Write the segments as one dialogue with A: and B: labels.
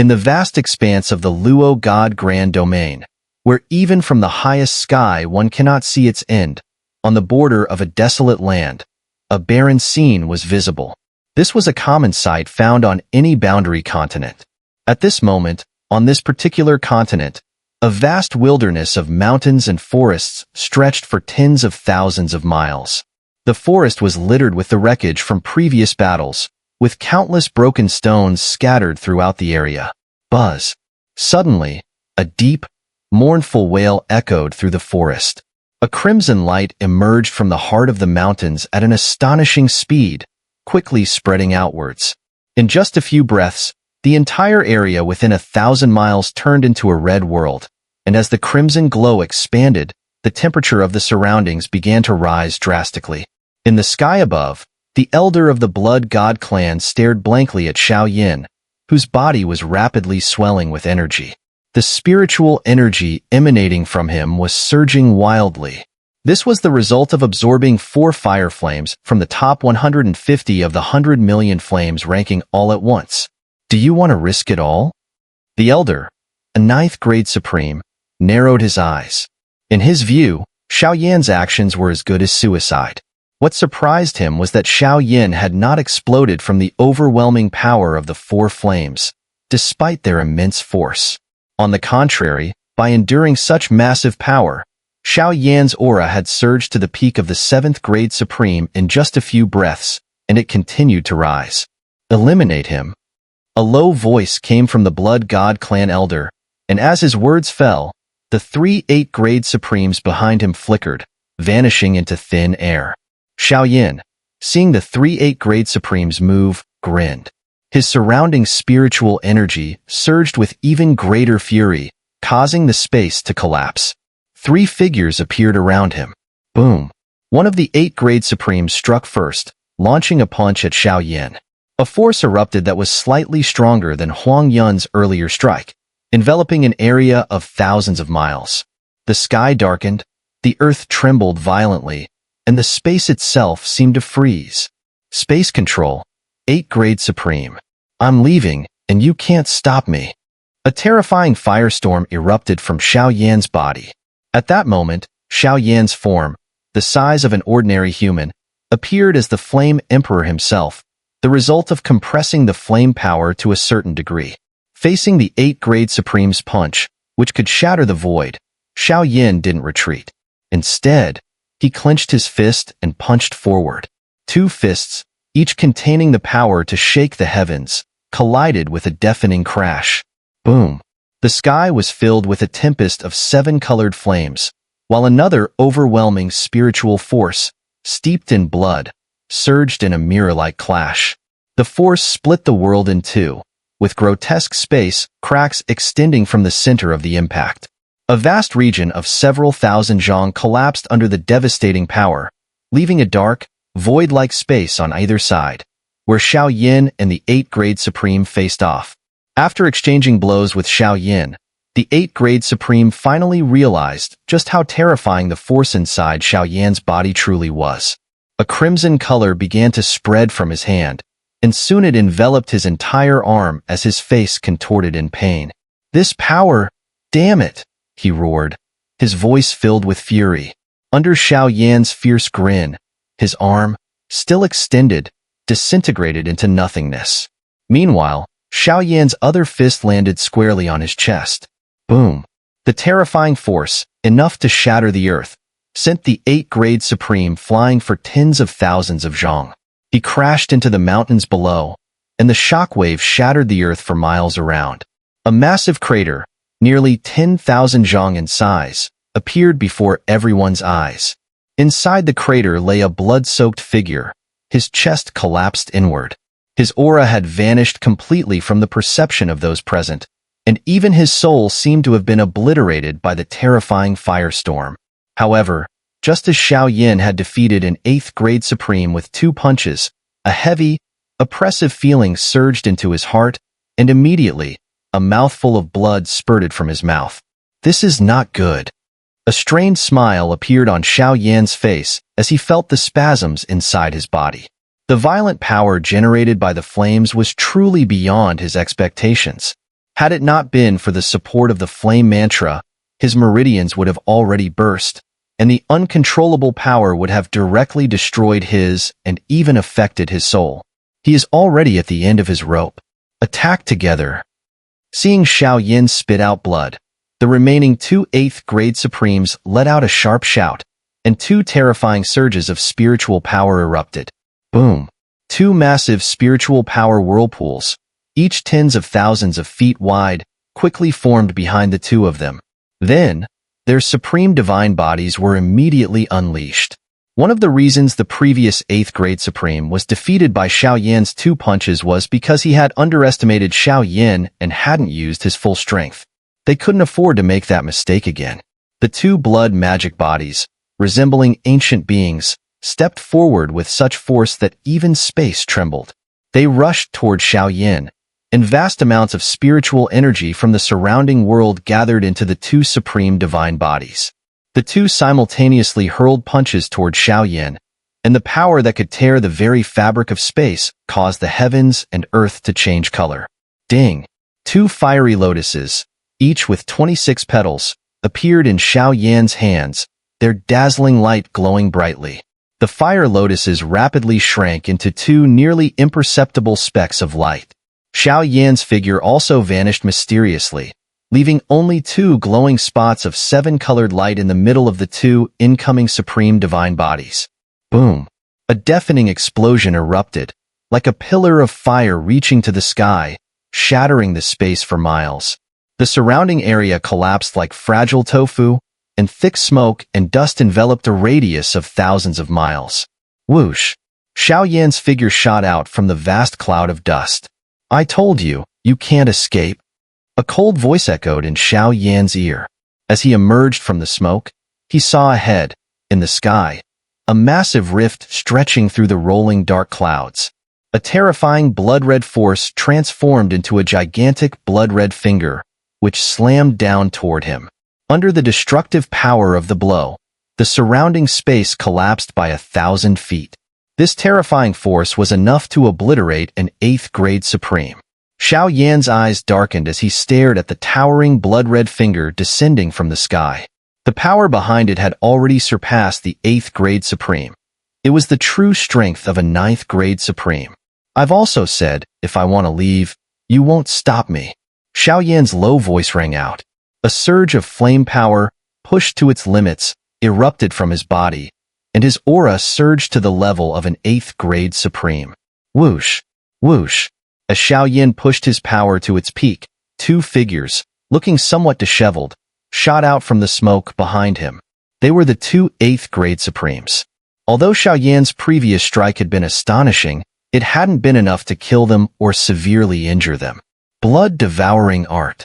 A: In the vast expanse of the Luo God Grand Domain, where even from the highest sky one cannot see its end, on the border of a desolate land, a barren scene was visible. This was a common sight found on any boundary continent. At this moment, on this particular continent, a vast wilderness of mountains and forests stretched for tens of thousands of miles. The forest was littered with the wreckage from previous battles, with countless broken stones scattered throughout the area. Buzz. Suddenly, a deep, mournful wail echoed through the forest. A crimson light emerged from the heart of the mountains at an astonishing speed, quickly spreading outwards. In just a few breaths, the entire area within 1,000 miles turned into a red world, and as the crimson glow expanded, the temperature of the surroundings began to rise drastically. In the sky above, the elder of the Blood God clan stared blankly at Xiao Yan, whose body was rapidly swelling with energy. The spiritual energy emanating from him was surging wildly. This was the result of absorbing 4 fire flames from the top 150 of the 100 million flames ranking all at once. Do you want to risk it all? The elder, a 9th grade supreme, narrowed his eyes. In his view, Xiao Yan's actions were as good as suicide. What surprised him was that Xiao Yan had not exploded from the overwhelming power of the 4 flames, despite their immense force. On the contrary, by enduring such massive power, Xiao Yan's aura had surged to the peak of the 7th grade supreme in just a few breaths, and it continued to rise. Eliminate him. A low voice came from the Blood God clan elder, and as his words fell, the 3 8th grade supremes behind him flickered, vanishing into thin air. Xiao Yan, seeing the 3 8th grade supremes move, grinned. His surrounding spiritual energy surged with even greater fury, causing the space to collapse. 3 figures appeared around him. Boom! One of the 8th grade supremes struck first, launching a punch at Xiao Yan. A force erupted that was slightly stronger than Huanhuan's earlier strike, enveloping an area of thousands of miles. The sky darkened, the earth trembled violently, and the space itself seemed to freeze. Space Control, 8th grade supreme. I'm leaving, and you can't stop me. A terrifying firestorm erupted from Xiao Yan's body. At that moment, Xiao Yan's form, the size of an ordinary human, appeared as the Flame Emperor himself, the result of compressing the flame power to a certain degree. Facing the 8th grade supreme's punch, which could shatter the void, Xiao Yan didn't retreat. Instead, he clenched his fist and punched forward. 2 fists, each containing the power to shake the heavens, collided with a deafening crash. Boom! The sky was filled with a tempest of 7 colored flames, while another overwhelming spiritual force, steeped in blood, surged in a mirror-like clash. The force split the world in 2, with grotesque space cracks extending from the center of the impact. A vast region of several thousand zhang collapsed under the devastating power, leaving a dark, void-like space on either side, where Xiao Yan and the 8th grade supreme faced off. After exchanging blows with Xiao Yan, the 8th grade supreme finally realized just how terrifying the force inside Xiao Yan's body truly was. A crimson color began to spread from his hand, and soon it enveloped his entire arm as his face contorted in pain. This power, damn it, he roared, his voice filled with fury. Under Xiao Yan's fierce grin, his arm, still extended, disintegrated into nothingness. Meanwhile, Xiao Yan's other fist landed squarely on his chest. Boom! The terrifying force, enough to shatter the earth, sent the 8th grade supreme flying for tens of thousands of zhang. He crashed into the mountains below, and the shockwave shattered the earth for miles around. A massive crater, nearly 10,000 zhang in size, appeared before everyone's eyes. Inside the crater lay a blood-soaked figure, his chest collapsed inward. His aura had vanished completely from the perception of those present, and even his soul seemed to have been obliterated by the terrifying firestorm. However, just as Xiao Yan had defeated an 8th grade supreme with 2 punches, a heavy, oppressive feeling surged into his heart, and immediately, a mouthful of blood spurted from his mouth. This is not good. A strained smile appeared on Xiao Yan's face as he felt the spasms inside his body. The violent power generated by the flames was truly beyond his expectations. Had it not been for the support of the flame mantra, his meridians would have already burst, and the uncontrollable power would have directly destroyed his and even affected his soul. He is already at the end of his rope. Attack together. Seeing Xiao Yan spit out blood, the remaining 2 8th grade Supremes let out a sharp shout, and 2 terrifying surges of spiritual power erupted. Boom! 2 massive spiritual power whirlpools, each tens of thousands of feet wide, quickly formed behind the 2 of them. Then, their supreme divine bodies were immediately unleashed. One of the reasons the previous 8th grade Supreme was defeated by Xiao Yan's 2 punches was because he had underestimated Xiao Yan and hadn't used his full strength. They couldn't afford to make that mistake again. The 2 blood magic bodies, resembling ancient beings, stepped forward with such force that even space trembled. They rushed toward Xiao Yan, and vast amounts of spiritual energy from the surrounding world gathered into the 2 supreme divine bodies. The 2 simultaneously hurled punches toward Xiao Yan, and the power that could tear the very fabric of space caused the heavens and earth to change color. Ding! 2 fiery lotuses, each with 26 petals, appeared in Xiao Yan's hands, their dazzling light glowing brightly. The fire lotuses rapidly shrank into 2 nearly imperceptible specks of light. Xiao Yan's figure also vanished mysteriously, leaving only 2 glowing spots of 7-colored light in the middle of the 2 incoming supreme divine bodies. Boom! A deafening explosion erupted, like a pillar of fire reaching to the sky, shattering the space for miles. The surrounding area collapsed like fragile tofu, and thick smoke and dust enveloped a radius of thousands of miles. Whoosh! Xiao Yan's figure shot out from the vast cloud of dust. I told you, you can't escape. A cold voice echoed in Xiao Yan's ear. As he emerged from the smoke, he saw ahead, in the sky, a massive rift stretching through the rolling dark clouds. A terrifying blood-red force transformed into a gigantic blood-red finger, which slammed down toward him. Under the destructive power of the blow, the surrounding space collapsed by 1,000 feet. This terrifying force was enough to obliterate an 8th grade Supreme. Xiao Yan's eyes darkened as he stared at the towering blood-red finger descending from the sky. The power behind it had already surpassed the 8th grade Supreme. It was the true strength of a 9th grade Supreme. I've also said, if I want to leave, you won't stop me. Xiao Yan's low voice rang out. A surge of flame power, pushed to its limits, erupted from his body, and his aura surged to the level of an 8th grade Supreme. Whoosh! Whoosh! As Xiao Yan pushed his power to its peak, 2 figures, looking somewhat disheveled, shot out from the smoke behind him. They were the 2 8th grade Supremes. Although Xiao Yan's previous strike had been astonishing, it hadn't been enough to kill them or severely injure them. Blood-devouring art.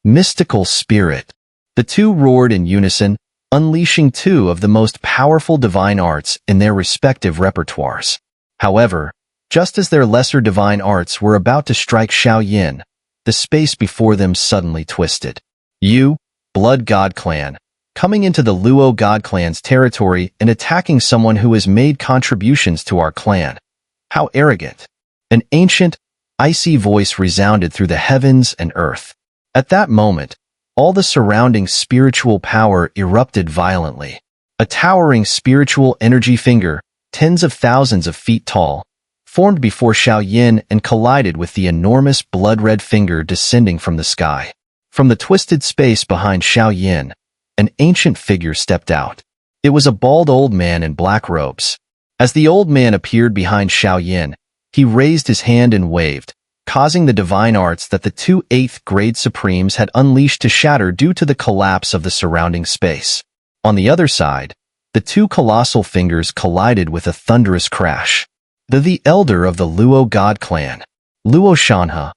A: Mystical spirit. The 2 roared in unison, unleashing 2 of the most powerful divine arts in their respective repertoires. However, just as their lesser divine arts were about to strike Xiao Yan, the space before them suddenly twisted. You, Blood God Clan, coming into the Luo God Clan's territory and attacking someone who has made contributions to our clan. How arrogant! An ancient, icy voice resounded through the heavens and earth. At that moment, all the surrounding spiritual power erupted violently. A towering spiritual energy finger, tens of thousands of feet tall, formed before Xiao Yan and collided with the enormous blood-red finger descending from the sky. From the twisted space behind Xiao Yan, an ancient figure stepped out. It was a bald old man in black robes. As the old man appeared behind Xiao Yan, he raised his hand and waved, causing the divine arts that the 2 8th grade Supremes had unleashed to shatter due to the collapse of the surrounding space. On the other side, the 2 colossal fingers collided with a thunderous crash. The elder of the Luo God Clan, Luo Shanhe.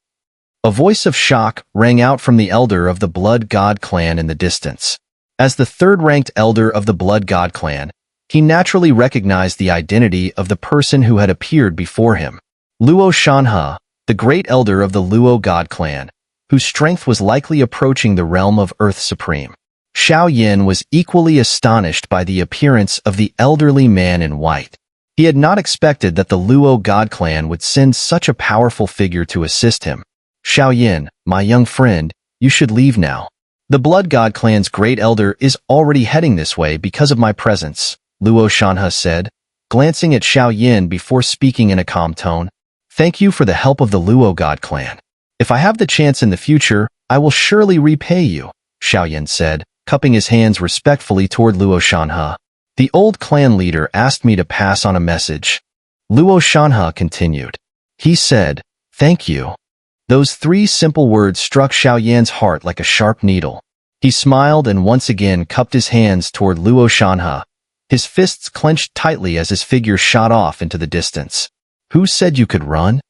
A: A voice of shock rang out from the elder of the Blood God Clan in the distance. As the 3rd-ranked elder of the Blood God Clan, he naturally recognized the identity of the person who had appeared before him. Luo Shanhe, the great elder of the Luo God Clan, whose strength was likely approaching the realm of Earth Supreme. Xiao Yan was equally astonished by the appearance of the elderly man in white. He had not expected that the Luo God Clan would send such a powerful figure to assist him. Xiao Yan, my young friend, you should leave now. The Blood God clan's great elder is already heading this way because of my presence, Luo Shanhe said, glancing at Xiao Yan before speaking in a calm tone. Thank you for the help of the Luo God clan. If I have the chance in the future, I will surely repay you, Xiao Yan said, cupping his hands respectfully toward Luo Shanhe. The old clan leader asked me to pass on a message. Luo Shanhe continued. He said, thank you. Those 3 simple words struck Xiao Yan's heart like a sharp needle. He smiled and once again cupped his hands toward Luo Shanhe. His fists clenched tightly as his figure shot off into the distance. Who said you could run?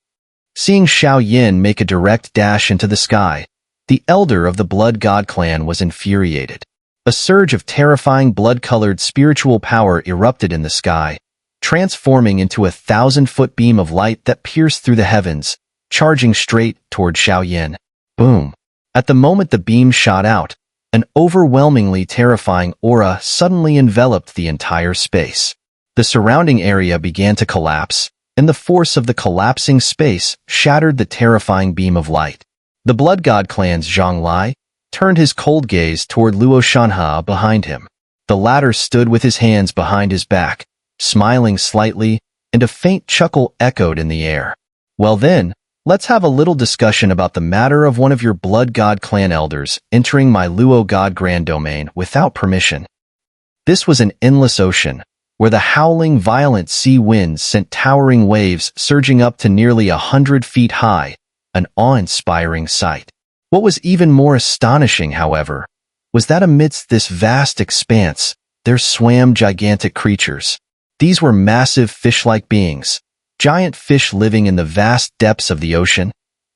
A: Seeing Xiao Yan make a direct dash into the sky, the elder of the Blood God clan was infuriated. A surge of terrifying blood-colored spiritual power erupted in the sky, transforming into a 1,000-foot beam of light that pierced through the heavens, charging straight toward Xiao Yan. Boom! At the moment the beam shot out, an overwhelmingly terrifying aura suddenly enveloped the entire space. The surrounding area began to collapse, and the force of the collapsing space shattered the terrifying beam of light. The Blood God clan's Zhang Lai turned his cold gaze toward Luo Shanhe behind him. The latter stood with his hands behind his back, smiling slightly, and a faint chuckle echoed in the air. Well then, let's have a little discussion about the matter of one of your Blood God clan elders entering my Luo God Grand domain without permission. This was an endless ocean, where the howling violent sea winds sent towering waves surging up to nearly 100 feet high, an awe-inspiring sight. What was even more astonishing, however, was that amidst this vast expanse, there swam gigantic creatures. These were massive fish-like beings, giant fish living in the vast depths of the ocean,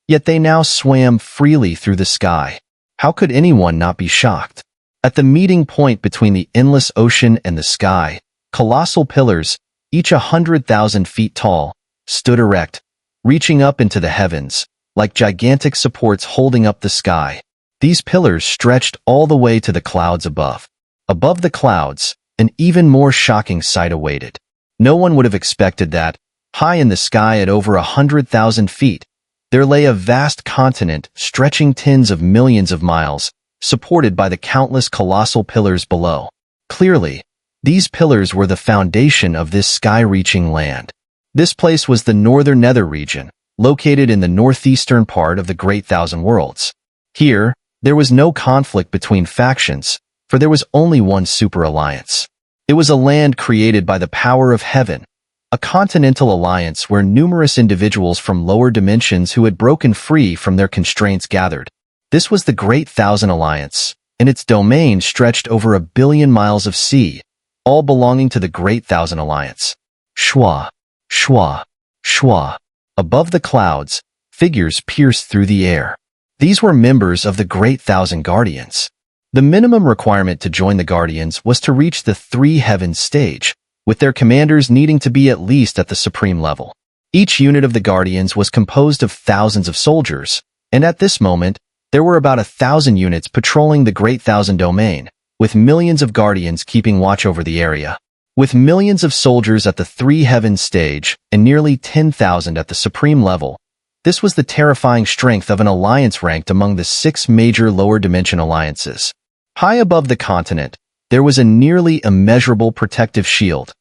A: yet they now swam freely through the sky. How could anyone not be shocked? At the meeting point between the endless ocean and the sky, colossal pillars, each 100,000 feet tall, stood erect, reaching up into the heavens, like gigantic supports holding up the sky. These pillars stretched all the way to the clouds above. Above the clouds, an even more shocking sight awaited. No one would have expected that, high in the sky at over 100,000 feet, there lay a vast continent stretching tens of millions of miles, supported by the countless colossal pillars below. Clearly, these pillars were the foundation of this sky-reaching land. This place was the Northern Nether region, located in the northeastern part of the Great Thousand Worlds. Here, there was no conflict between factions, for there was only one super alliance. It was a land created by the power of heaven, a continental alliance where numerous individuals from lower dimensions who had broken free from their constraints gathered. This was the Great Thousand Alliance, and its domain stretched over 1 billion miles of sea, all belonging to the Great Thousand Alliance. Shwa, shwa, shwa. Above the clouds, figures pierced through the air. These were members of the Great Thousand Guardians. The minimum requirement to join the Guardians was to reach the 3 heavens stage, with their commanders needing to be at least at the supreme level. Each unit of the Guardians was composed of thousands of soldiers, and at this moment, there were about 1,000 units patrolling the Great Thousand domain, with millions of Guardians keeping watch over the area. With millions of soldiers at the 3 heavens stage and nearly 10,000 at the supreme level, this was the terrifying strength of an alliance ranked among the 6 major lower dimension alliances. High above the continent, there was a nearly immeasurable protective shield,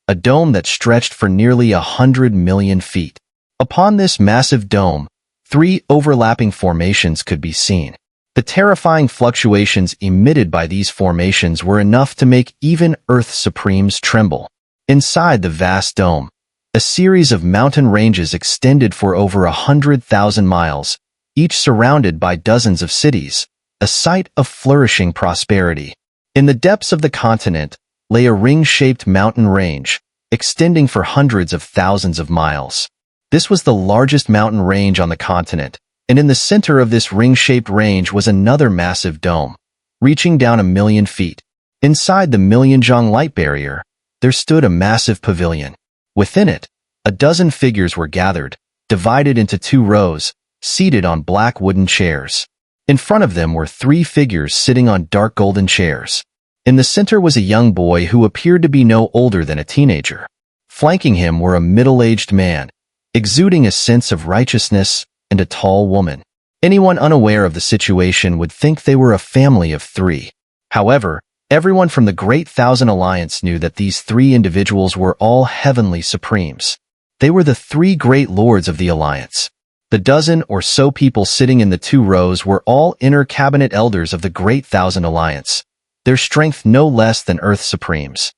A: a dome that stretched for nearly 100 million feet. Upon this massive dome, 3 overlapping formations could be seen. The terrifying fluctuations emitted by these formations were enough to make even Earth Supremes tremble. Inside the vast dome, a series of mountain ranges extended for over 100,000 miles, each surrounded by dozens of cities, a site of flourishing prosperity. In the depths of the continent lay a ring-shaped mountain range, extending for hundreds of thousands of miles. This was the largest mountain range on the continent, and in the center of this ring-shaped range was another massive dome, reaching down 1 million feet. Inside the Million-Zhang light barrier, there stood a massive pavilion. Within it, a dozen figures were gathered, divided into 2 rows, seated on black wooden chairs. In front of them were 3 figures sitting on dark golden chairs. In the center was a young boy who appeared to be no older than a teenager. Flanking him were a middle-aged man, exuding a sense of righteousness, and a tall woman. Anyone unaware of the situation would think they were a family of three. However, everyone from the Great Thousand Alliance knew that these three individuals were all heavenly supremes. They were the three great lords of the Alliance. The dozen or so people sitting in the 2 rows were all inner cabinet elders of the Great Thousand Alliance, their strength no less than Earth Supremes.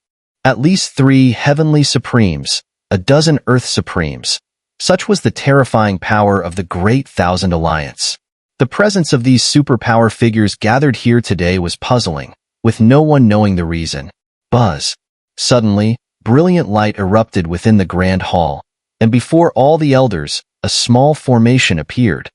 A: At least 3 heavenly supremes, a dozen Earth Supremes. Such was the terrifying power of the Great Thousand Alliance. The presence of these superpower figures gathered here today was puzzling, with no one knowing the reason. Buzz. Suddenly, brilliant light erupted within the grand hall, and before all the elders, a small formation appeared.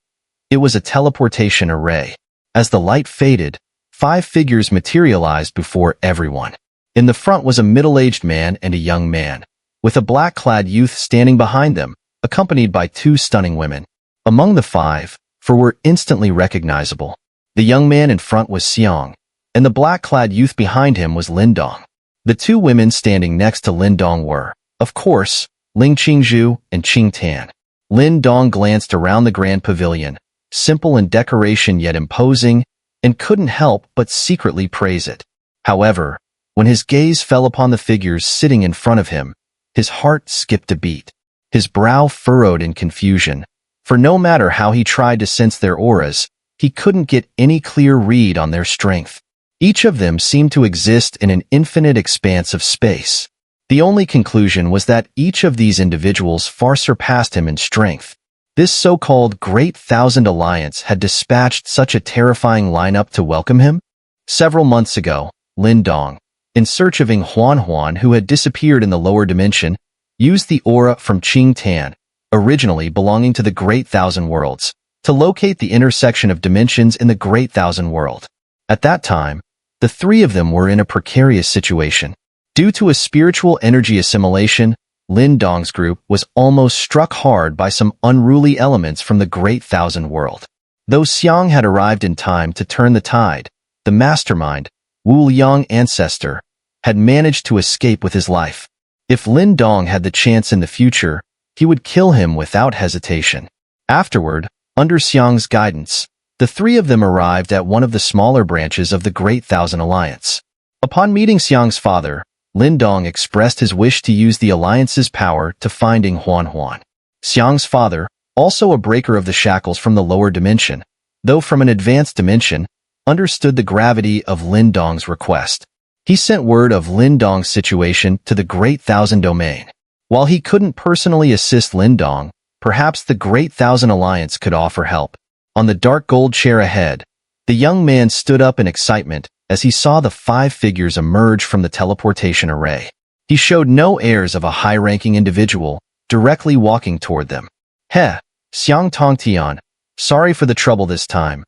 A: It was a teleportation array. As the light faded, 5 figures materialized before everyone. In the front was a middle-aged man and a young man, with a black-clad youth standing behind them, accompanied by 2 stunning women. Among the 5, 4 were instantly recognizable. The young man in front was Xiang, and the black-clad youth behind him was Lin Dong. The 2 women standing next to Lin Dong were, of course, Ling Qingzhu and Qing Tan. Lin Dong glanced around the grand pavilion, simple in decoration yet imposing, and couldn't help but secretly praise it. However, when his gaze fell upon the figures sitting in front of him, his heart skipped a beat. His brow furrowed in confusion, for no matter how he tried to sense their auras, he couldn't get any clear read on their strength. Each of them seemed to exist in an infinite expanse of space. The only conclusion was that each of these individuals far surpassed him in strength. This so-called Great Thousand Alliance had dispatched such a terrifying lineup to welcome him? Several months ago, Lin Dong, in search of Huanhuan who had disappeared in the lower dimension, used the aura from Qing Tan, originally belonging to the Great Thousand Worlds, to locate the intersection of dimensions in the Great Thousand World. At that time, the 3 of them were in a precarious situation. Due to a spiritual energy assimilation, Lin Dong's group was almost struck hard by some unruly elements from the Great Thousand World. Though Xiang had arrived in time to turn the tide, the mastermind, Wu Liang ancestor, had managed to escape with his life. If Lin Dong had the chance in the future, he would kill him without hesitation. Afterward, under Xiang's guidance, the 3 of them arrived at one of the smaller branches of the Great Thousand Alliance. Upon meeting Xiang's father, Lin Dong expressed his wish to use the Alliance's power to find Huanhuan. Xiang's father, also a breaker of the shackles from the lower dimension, though from an advanced dimension, understood the gravity of Lin Dong's request. He sent word of Lin Dong's situation to the Great Thousand Domain. While he couldn't personally assist Lin Dong, perhaps the Great Thousand Alliance could offer help. On the dark gold chair ahead, the young man stood up in excitement as he saw the 5 figures emerge from the teleportation array. He showed no airs of a high-ranking individual, directly walking toward them. Heh, Xiang Tongtian, sorry for the trouble this time.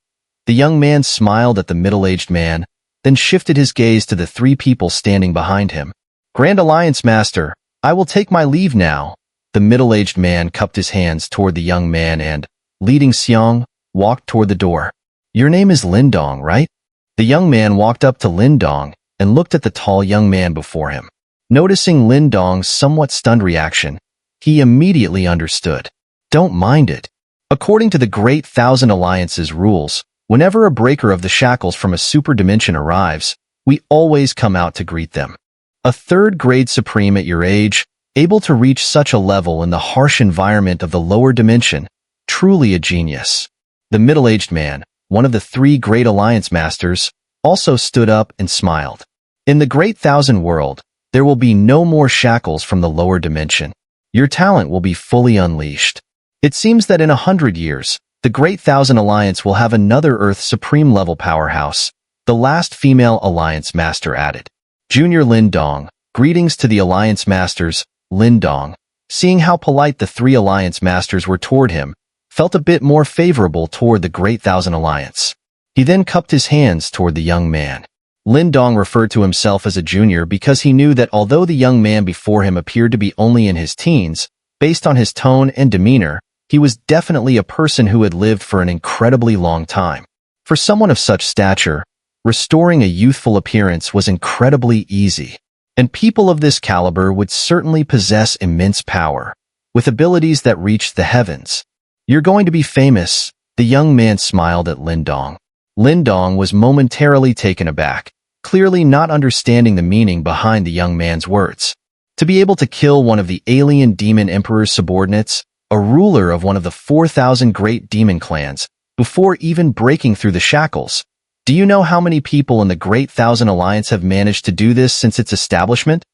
A: The young man smiled at the middle-aged man, then shifted his gaze to the 3 people standing behind him. Grand Alliance Master, I will take my leave now. The middle-aged man cupped his hands toward the young man and, leading Xiang, walked toward the door. Your name is Lin Dong, right? The young man walked up to Lin Dong and looked at the tall young man before him. Noticing Lin Dong's somewhat stunned reaction, he immediately understood. Don't mind it. According to the Great Thousand Alliance's rules, whenever a breaker of the shackles from a super dimension arrives, we always come out to greet them. A 3rd grade supreme at your age, able to reach such a level in the harsh environment of the lower dimension, truly a genius. The middle-aged man, one of the 3 Great Alliance Masters, also stood up and smiled. In the Great Thousand World, there will be no more shackles from the lower dimension. Your talent will be fully unleashed. It seems that in 100 years, the Great Thousand Alliance will have another Earth Supreme level powerhouse, the last female Alliance Master added. Junior Lin Dong, greetings to the Alliance Masters. Lin Dong, seeing how polite the 3 Alliance Masters were toward him, felt a bit more favorable toward the Great Thousand Alliance. He then cupped his hands toward the young man. Lin Dong referred to himself as a junior because he knew that although the young man before him appeared to be only in his teens, based on his tone and demeanor, he was definitely a person who had lived for an incredibly long time. For someone of such stature, restoring a youthful appearance was incredibly easy, and people of this caliber would certainly possess immense power, with abilities that reached the heavens. You're going to be famous, The young man smiled at Lin Dong. Lin Dong was momentarily taken aback, clearly not understanding the meaning behind the young man's words. To be able to kill one of the alien demon emperor's subordinates, a ruler of one of the 4,000 great demon clans, before even breaking through the shackles. Do you know how many people in the Great Thousand Alliance have managed to do this since its establishment?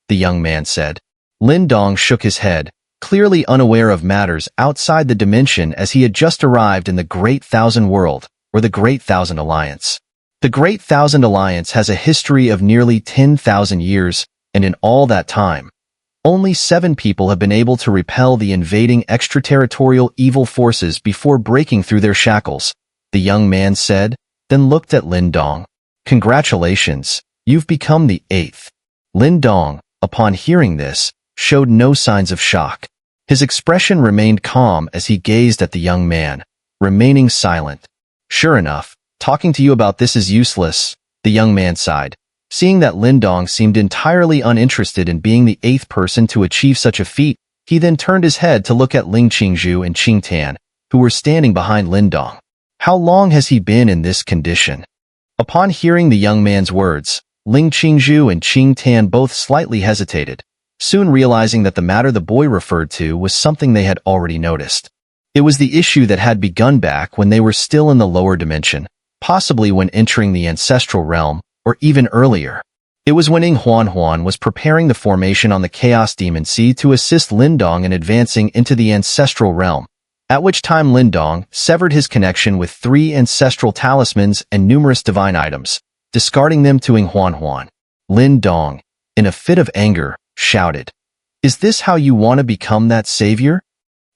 A: The young man said. Lin Dong shook his head, clearly unaware of matters outside the dimension as he had just arrived in the Great Thousand World, or the Great Thousand Alliance. The Great Thousand Alliance has a history of nearly 10,000 years, and in all that time, only 7 people have been able to repel the invading extraterritorial evil forces before breaking through their shackles, the young man said, then looked at Lin Dong. Congratulations, you've become the 8th. Lin Dong, upon hearing this, showed no signs of shock. His expression remained calm as he gazed at the young man, remaining silent. Sure enough, talking to you about this is useless, the young man sighed. Seeing that Lin Dong seemed entirely uninterested in being the 8th person to achieve such a feat, he then turned his head to look at Ling Qingzhu and Qing Tan, who were standing behind Lin Dong. How long has he been in this condition? Upon hearing the young man's words, Ling Qingzhu and Qing Tan both slightly hesitated, soon realizing that the matter the boy referred to was something they had already noticed. It was the issue that had begun back when they were still in the lower dimension, possibly when entering the ancestral realm, or even earlier. It was when Huanhuan was preparing the formation on the Chaos Demon Sea to assist Lin Dong in advancing into the ancestral realm, at which time Lin Dong severed his connection with 3 ancestral talismans and numerous divine items, discarding them to Huanhuan. Lin Dong, in a fit of anger, shouted, "Is this how you want to become that savior?"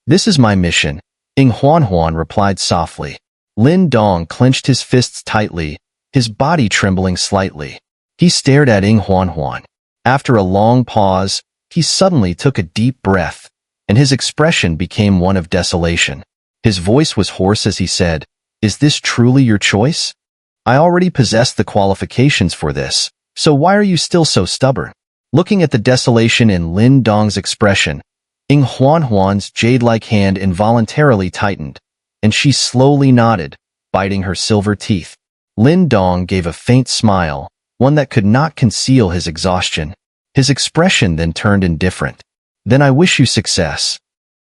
A: "This is my mission," Huanhuan replied softly. Lin Dong clenched his fists tightly, his body trembling slightly. He stared at Huanhuan. After a long pause, he suddenly took a deep breath, and his expression became one of desolation. His voice was hoarse as he said, "Is this truly your choice? I already possess the qualifications for this, so why are you still so stubborn?" Looking at the desolation in Lin Dong's expression, Huanhuan's jade-like hand involuntarily tightened, and she slowly nodded, biting her silver teeth. Lin Dong gave a faint smile, one that could not conceal his exhaustion. His expression then turned indifferent. "Then I wish you success."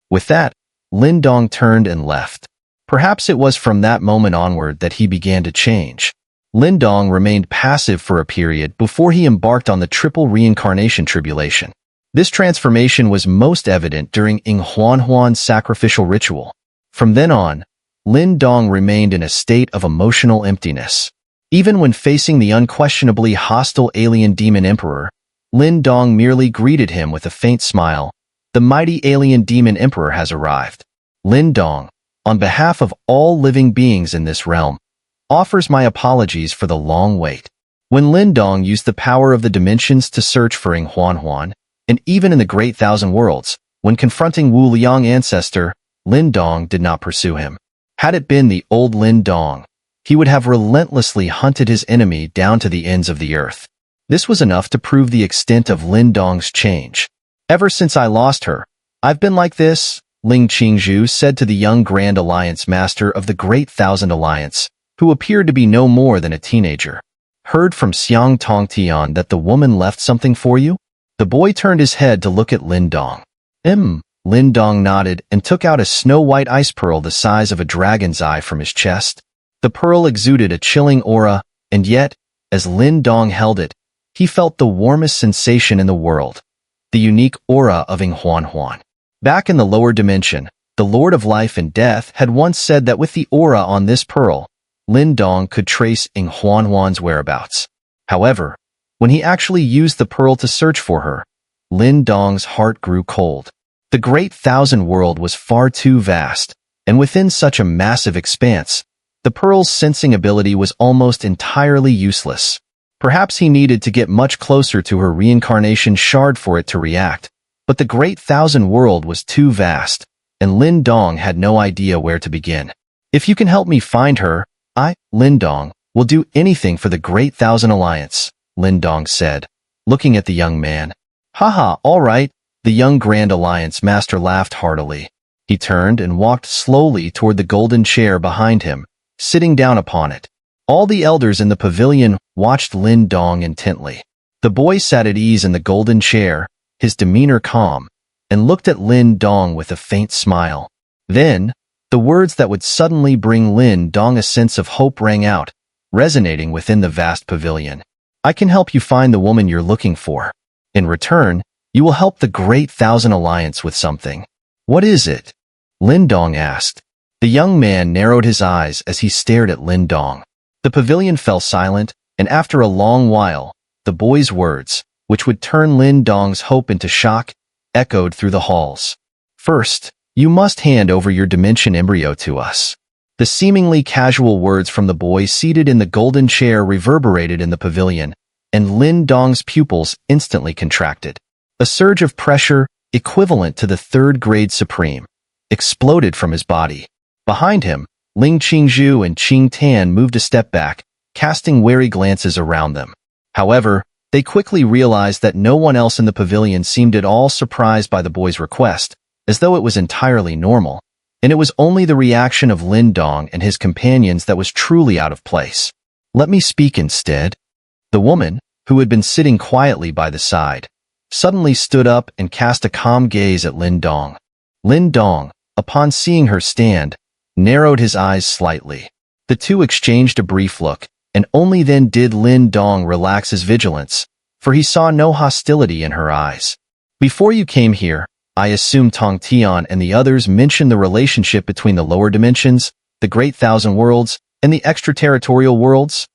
A: With that, Lin Dong turned and left. Perhaps it was from that moment onward that he began to change. Lin Dong remained passive for a period before he embarked on the triple reincarnation tribulation. This transformation was most evident during Huanhuan's sacrificial ritual. From then on, Lin Dong remained in a state of emotional emptiness. Even when facing the unquestionably hostile alien demon emperor, Lin Dong merely greeted him with a faint smile. "The mighty alien demon emperor has arrived. Lin Dong, on behalf of all living beings in this realm, offers my apologies for the long wait." When Lin Dong used the power of the dimensions to search for Huanhuan, and even in the Great Thousand Worlds, when confronting Wu Liang ancestor, Lin Dong did not pursue him. Had it been the old Lin Dong, he would have relentlessly hunted his enemy down to the ends of the earth. This was enough to prove the extent of Lin Dong's change. "Ever since I lost her, I've been like this," Ling Qingzhu said to the young Grand Alliance master of the Great Thousand Alliance, who appeared to be no more than a teenager. "Heard from Xiang Tongtian that the woman left something for you?" The boy turned his head to look at Lin Dong. Lin Dong nodded and took out a snow-white ice pearl the size of a dragon's eye from his chest. The pearl exuded a chilling aura, and yet, as Lin Dong held it, he felt the warmest sensation in the world, the unique aura of Huanhuan. Back in the lower dimension, the Lord of Life and Death had once said that with the aura on this pearl, Lin Dong could trace Huanhuan's whereabouts. However, when he actually used the pearl to search for her, Lin Dong's heart grew cold. The Great Thousand World was far too vast, and within such a massive expanse, the pearl's sensing ability was almost entirely useless. Perhaps he needed to get much closer to her reincarnation shard for it to react, but the Great Thousand World was too vast, and Lin Dong had no idea where to begin. "If you can help me find her, Lin Dong, will do anything for the Great Thousand Alliance," Lin Dong said, looking at the young man. "Haha, all right," the young Grand Alliance master laughed heartily. He turned and walked slowly toward the golden chair behind him, sitting down upon it. All the elders in the pavilion watched Lin Dong intently. The boy sat at ease in the golden chair, his demeanor calm, and looked at Lin Dong with a faint smile. Then, the words that would suddenly bring Lin Dong a sense of hope rang out, resonating within the vast pavilion. I can help you find the woman you're looking for. In return, you will help the Great Thousand Alliance with something. What is it? Lin Dong asked. The young man narrowed his eyes as he stared at Lin Dong. The pavilion fell silent, and after a long while, the boy's words, which would turn Lin Dong's hope into shock, echoed through the halls. First, you must hand over your dimension embryo to us. The seemingly casual words from the boy seated in the golden chair reverberated in the pavilion, and Lin Dong's pupils instantly contracted. A surge of pressure, equivalent to the third grade supreme, exploded from his body. Behind him, Ling Qingzhu and Qing Tan moved a step back, casting wary glances around them. However, they quickly realized that no one else in the pavilion seemed at all surprised by the boy's request, as though it was entirely normal, and it was only the reaction of Lin Dong and his companions that was truly out of place. Let me speak instead. The woman, who had been sitting quietly by the side, suddenly stood up and cast a calm gaze at Lin Dong. Lin Dong, upon seeing her stand, narrowed his eyes slightly. The two exchanged a brief look, and only then did Lin Dong relax his vigilance, for he saw no hostility in her eyes. Before you came here, I assume Tong Tian and the others mentioned the relationship between the lower dimensions, the Great Thousand Worlds, and the extraterritorial worlds?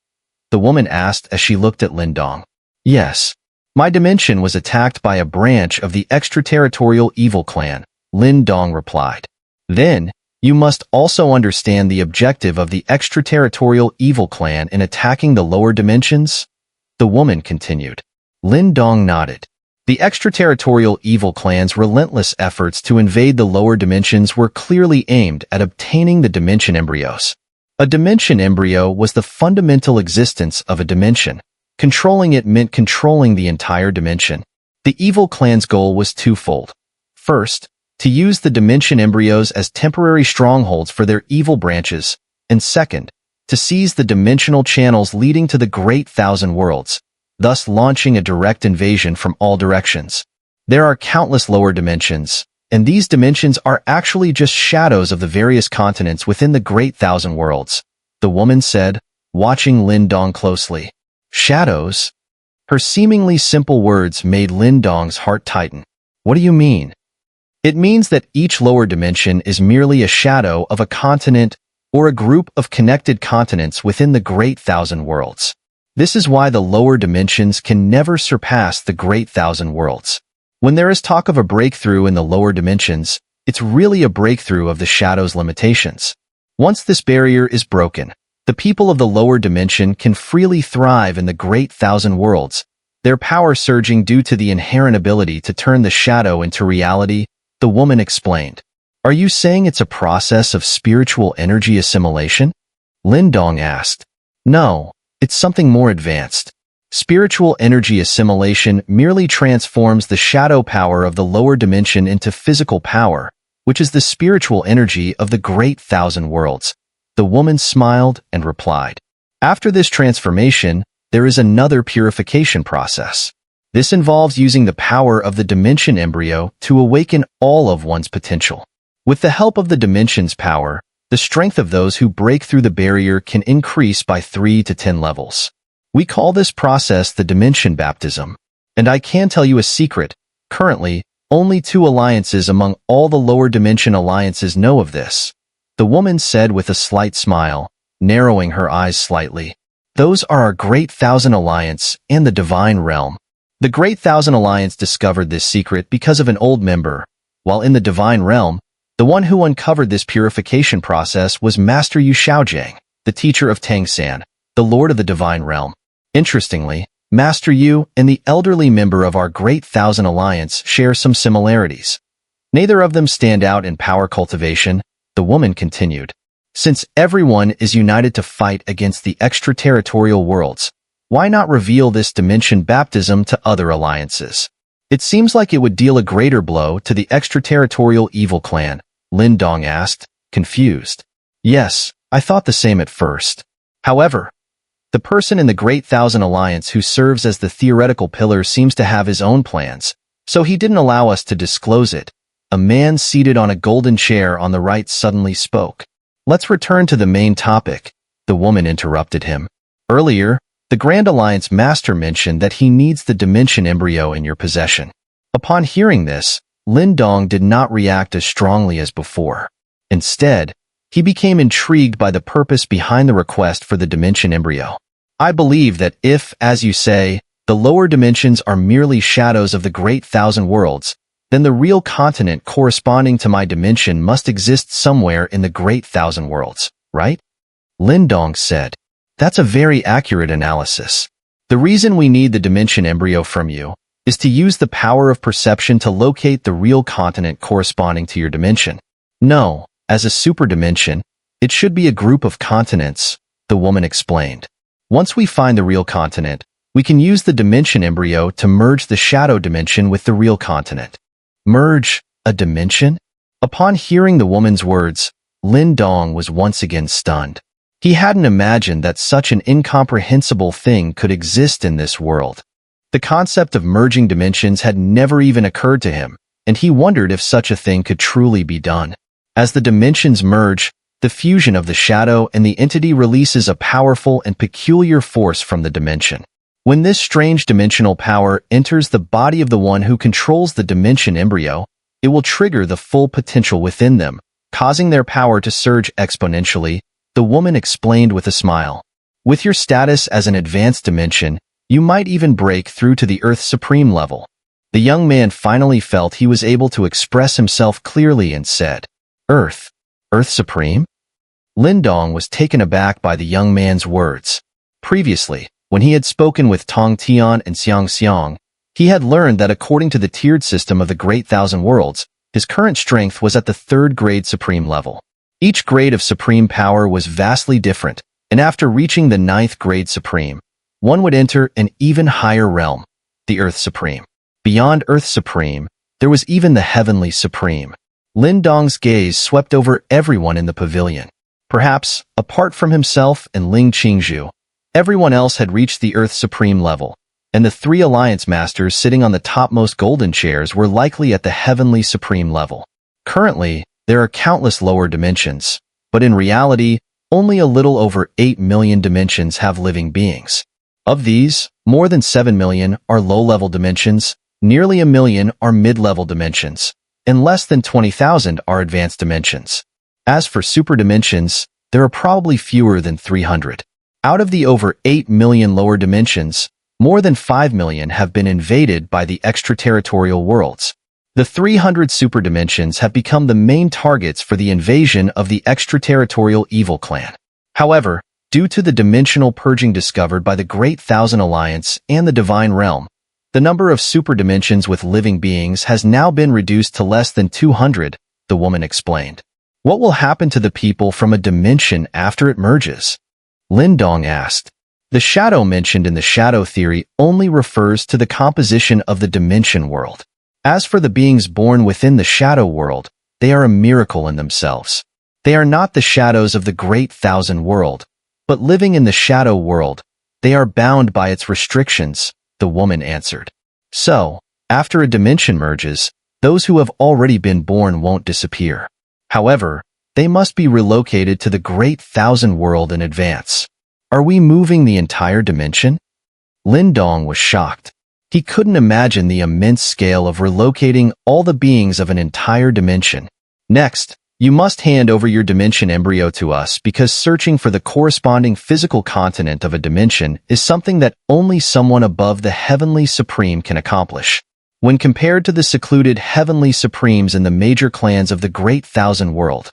A: The woman asked as she looked at Lin Dong. Yes. My dimension was attacked by a branch of the extraterritorial evil clan, Lin Dong replied. Then, you must also understand the objective of the extraterritorial evil clan in attacking the lower dimensions? The woman continued. Lin Dong nodded. The extraterritorial evil clan's relentless efforts to invade the lower dimensions were clearly aimed at obtaining the dimension embryos. A dimension embryo was the fundamental existence of a dimension. Controlling it meant controlling the entire dimension. The evil clan's goal was twofold. First, to use the dimension embryos as temporary strongholds for their evil branches, and second, to seize the dimensional channels leading to the Great Thousand Worlds, thus launching a direct invasion from all directions. There are countless lower dimensions, and these dimensions are actually just shadows of the various continents within the Great Thousand Worlds, the woman said, watching Lin Dong closely. Shadows? Her seemingly simple words made Lin Dong's heart tighten. What do you mean? It means that each lower dimension is merely a shadow of a continent or a group of connected continents within the Great Thousand Worlds. This is why the lower dimensions can never surpass the Great Thousand Worlds. When there is talk of a breakthrough in the lower dimensions, it's really a breakthrough of the shadow's limitations. Once this barrier is broken, the people of the lower dimension can freely thrive in the Great Thousand Worlds, their power surging due to the inherent ability to turn the shadow into reality, the woman explained. Are you saying it's a process of spiritual energy assimilation? Lin Dong asked. No, it's something more advanced. Spiritual energy assimilation merely transforms the shadow power of the lower dimension into physical power, which is the spiritual energy of the Great Thousand Worlds. The woman smiled and replied. After this transformation, there is another purification process. This involves using the power of the dimension embryo to awaken all of one's potential. With the help of the dimension's power, the strength of those who break through the barrier can increase by 3 to 10 levels. We call this process the dimension baptism. And I can tell you a secret. Currently, only 2 alliances among all the lower dimension alliances know of this. The woman said with a slight smile, narrowing her eyes slightly. Those are our Great Thousand Alliance and the Divine Realm. The Great Thousand Alliance discovered this secret because of an old member, while in the Divine Realm, the one who uncovered this purification process was Master Yu Xiaojang, the teacher of Tangsan, the Lord of the Divine Realm. Interestingly, Master Yu and the elderly member of our Great Thousand Alliance share some similarities. Neither of them stand out in power cultivation, the woman continued. Since everyone is united to fight against the extraterritorial worlds, why not reveal this dimension baptism to other alliances? It seems like it would deal a greater blow to the extraterritorial evil clan, Lin Dong asked, confused. Yes, I thought the same at first. However, the person in the Great Thousand Alliance who serves as the theoretical pillar seems to have his own plans, so he didn't allow us to disclose it. A man seated on a golden chair on the right suddenly spoke. Let's return to the main topic, the woman interrupted him. Earlier, the Grand Alliance Master mentioned that he needs the dimension embryo in your possession. Upon hearing this, Lin Dong did not react as strongly as before. Instead, he became intrigued by the purpose behind the request for the dimension embryo. I believe that if, as you say, the lower dimensions are merely shadows of the Great Thousand Worlds, then the real continent corresponding to my dimension must exist somewhere in the Great Thousand Worlds, right? Lin Dong said. That's a very accurate analysis. The reason we need the dimension embryo from you is to use the power of perception to locate the real continent corresponding to your dimension. No, as a super dimension, it should be a group of continents, the woman explained. Once we find the real continent, we can use the dimension embryo to merge the shadow dimension with the real continent. Merge a dimension? Upon hearing the woman's words, Lin Dong was once again stunned. He hadn't imagined that such an incomprehensible thing could exist in this world. The concept of merging dimensions had never even occurred to him, and he wondered if such a thing could truly be done. As the dimensions merge, the fusion of the shadow and the entity releases a powerful and peculiar force from the dimension. When this strange dimensional power enters the body of the one who controls the dimension embryo, it will trigger the full potential within them, causing their power to surge exponentially, the woman explained with a smile. With your status as an advanced dimension, you might even break through to the Earth's supreme level. The young man finally felt he was able to express himself clearly and said, Earth Supreme? Lin Dong was taken aback by the young man's words. Previously, when he had spoken with Tong Tian and Xiang Xiang, he had learned that according to the tiered system of the Great Thousand Worlds, his current strength was at the 3rd grade supreme level. Each grade of supreme power was vastly different, and after reaching the 9th grade supreme, one would enter an even higher realm, the Earth Supreme. Beyond Earth Supreme, there was even the Heavenly Supreme. Lin Dong's gaze swept over everyone in the pavilion. Perhaps, apart from himself and Ling Qingzhu, everyone else had reached the Earth Supreme level, and the 3 Alliance Masters sitting on the topmost golden chairs were likely at the Heavenly Supreme level. Currently, there are countless lower dimensions, but in reality, only a little over 8 million dimensions have living beings. Of these, more than 7 million are low-level dimensions, nearly 1 million are mid-level dimensions, and less than 20,000 are advanced dimensions. As for super dimensions, there are probably fewer than 300. Out of the over 8 million lower dimensions, more than 5 million have been invaded by the extraterritorial worlds. The 300 super dimensions have become the main targets for the invasion of the extraterritorial evil clan. However, due to the dimensional purging discovered by the Great Thousand Alliance and the Divine Realm, the number of super dimensions with living beings has now been reduced to less than 200, the woman explained. What will happen to the people from a dimension after it merges? Lin Dong asked. The shadow mentioned in the shadow theory only refers to the composition of the dimension world. As for the beings born within the shadow world, they are a miracle in themselves. They are not the shadows of the Great Thousand World, but living in the shadow world, they are bound by its restrictions, the woman answered. So, after a dimension merges, those who have already been born won't disappear. However, they must be relocated to the Great Thousand World in advance. Are we moving the entire dimension? Lin Dong was shocked. He couldn't imagine the immense scale of relocating all the beings of an entire dimension. Next, you must hand over your dimension embryo to us because searching for the corresponding physical continent of a dimension is something that only someone above the Heavenly Supreme can accomplish. When compared to the secluded Heavenly Supremes in the major clans of the Great Thousand World,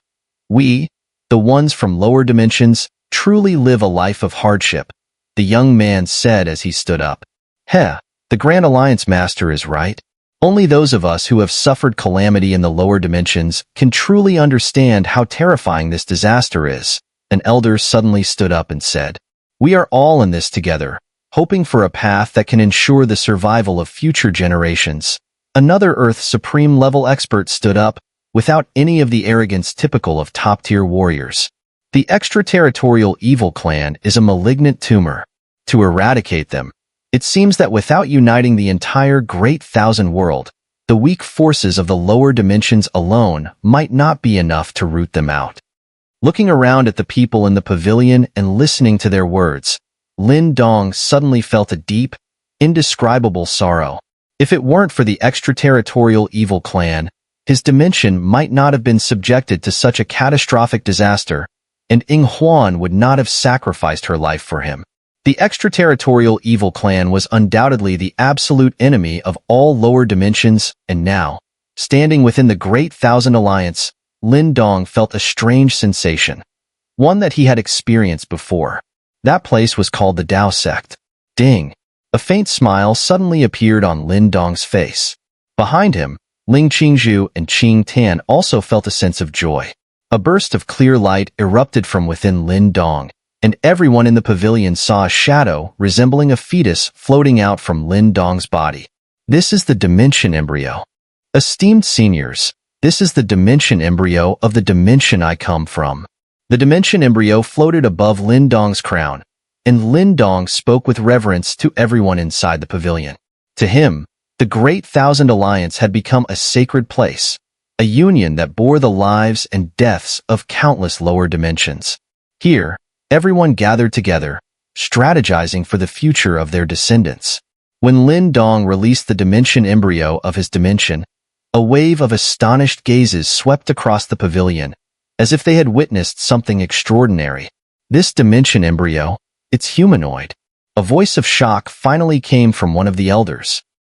A: we, the ones from lower dimensions, truly live a life of hardship, the young man said as he stood up. Heh, the Grand Alliance Master is right. Only those of us who have suffered calamity in the lower dimensions can truly understand how terrifying this disaster is. An elder suddenly stood up and said, We are all in this together, hoping for a path that can ensure the survival of future generations. Another Earth Supreme level expert stood up, without any of the arrogance typical of top-tier warriors. The extraterritorial evil clan is a malignant tumor. To eradicate them, it seems that without uniting the entire Great Thousand World, the weak forces of the lower dimensions alone might not be enough to root them out. Looking around at the people in the pavilion and listening to their words, Lin Dong suddenly felt a deep, indescribable sorrow. If it weren't for the extraterritorial evil clan, his dimension might not have been subjected to such a catastrophic disaster, and Huanhuan would not have sacrificed her life for him. The extraterritorial evil clan was undoubtedly the absolute enemy of all lower dimensions, and now, standing within the Great Thousand Alliance, Lin Dong felt a strange sensation, one that he had experienced before. That place was called the Dao Sect. Ding! A faint smile suddenly appeared on Lin Dong's face. Behind him, Ling Qingzhu and Qing Tan also felt a sense of joy. A burst of clear light erupted from within Lin Dong, and everyone in the pavilion saw a shadow resembling a fetus floating out from Lin Dong's body. This is the dimension embryo. Esteemed seniors, this is the dimension embryo of the dimension I come from. The dimension embryo floated above Lin Dong's crown, and Lin Dong spoke with reverence to everyone inside the pavilion. To him, the Great Thousand Alliance had become a sacred place, a union that bore the lives and deaths of countless lower dimensions. Here, everyone gathered together, strategizing for the future of their descendants. When Lin Dong released the dimension embryo of his dimension, a wave of astonished gazes swept across the pavilion, as if they had witnessed something extraordinary. This dimension embryo, it's humanoid. A voice of shock finally came from one of the elders.